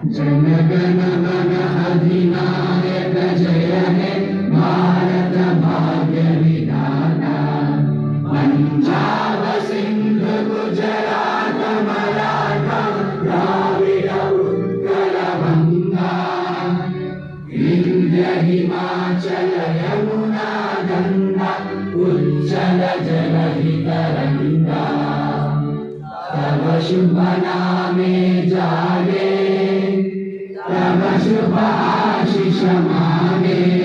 जनगण मन अधिनायक जय हे भारत भाग्य विधाता। पंजाब सिंध गुजरात मराठा द्राविड उत्कल गंगा। विंध्य हिमाचल यमुना गंगा उज्जल जलधि तरंगा। तव शुभ नामे जागे, तव शुभ आशीष मांगे।